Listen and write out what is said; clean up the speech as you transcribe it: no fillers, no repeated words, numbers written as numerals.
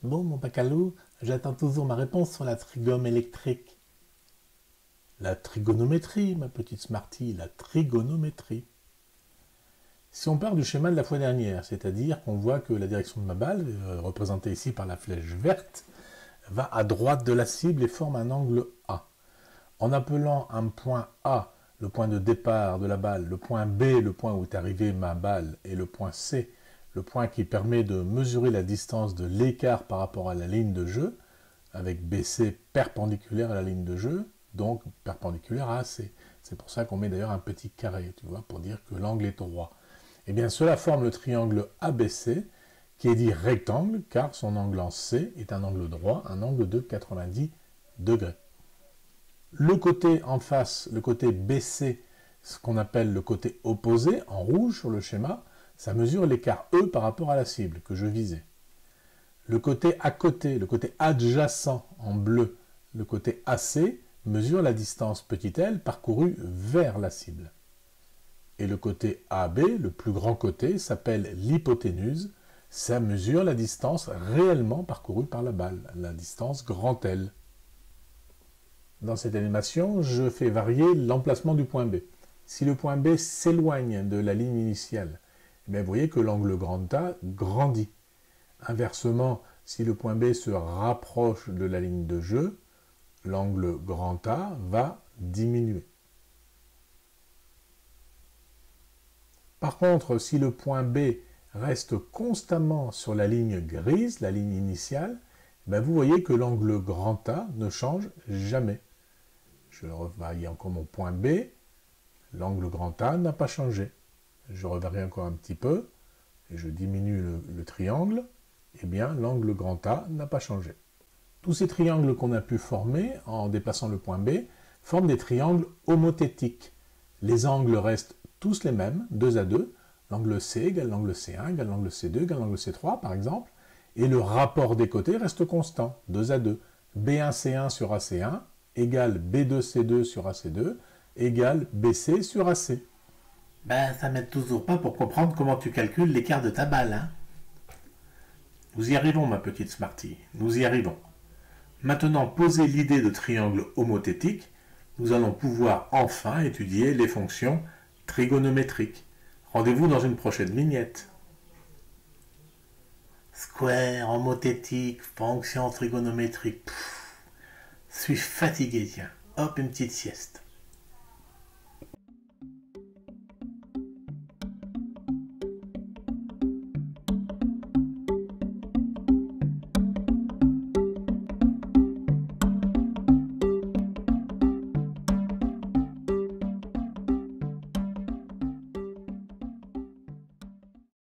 Bon, mon Pacalou, j'attends toujours ma réponse sur la trigonométrie. La trigonométrie, ma petite Smarty, la trigonométrie. Si on part du schéma de la fois dernière, c'est-à-dire qu'on voit que la direction de ma balle, représentée ici par la flèche verte, va à droite de la cible et forme un angle A. En appelant un point A le point de départ de la balle, le point B le point où est arrivée ma balle et le point C le point qui permet de mesurer la distance de l'écart par rapport à la ligne de jeu, avec BC perpendiculaire à la ligne de jeu, donc perpendiculaire à AC. C'est pour ça qu'on met d'ailleurs un petit carré, tu vois, pour dire que l'angle est droit. Eh bien, cela forme le triangle ABC, qui est dit rectangle, car son angle en C est un angle droit, un angle de 90 degrés. Le côté en face, le côté BC, ce qu'on appelle le côté opposé, en rouge sur le schéma, ça mesure l'écart E par rapport à la cible que je visais. Le côté à côté, le côté adjacent en bleu, le côté AC, mesure la distance petit l parcourue vers la cible. Et le côté AB, le plus grand côté, s'appelle l'hypoténuse. Ça mesure la distance réellement parcourue par la balle, la distance grand L. Dans cette animation, je fais varier l'emplacement du point B. Si le point B s'éloigne de la ligne initiale, eh bien vous voyez que l'angle grand A grandit. Inversement, si le point B se rapproche de la ligne de jeu, l'angle grand A va diminuer. Par contre, si le point B reste constamment sur la ligne grise, la ligne initiale, ben vous voyez que l'angle grand A ne change jamais. Je revarie encore mon point B, l'angle grand A n'a pas changé. Je revarie encore un petit peu, et je diminue le triangle, eh bien l'angle grand A n'a pas changé. Tous ces triangles qu'on a pu former en déplaçant le point B forment des triangles homothétiques. Les angles restent tous les mêmes, 2 à 2, l'angle C égale l'angle C1 égale l'angle C2 égale l'angle C3 par exemple, et le rapport des côtés reste constant, 2 à 2. B1C1 sur AC1 égale B2C2 sur AC2 égale BC sur AC. Ben, ça m'aide toujours pas pour comprendre comment tu calcules l'écart de ta balle, hein. Nous y arrivons, ma petite Smarty, nous y arrivons. Maintenant, posez l'idée de triangle homothétique, nous allons pouvoir enfin étudier les fonctions trigonométriques. Rendez-vous dans une prochaine vignette. Square, homothétique, fonction trigonométrique. Je suis fatigué, tiens. Hop, une petite sieste.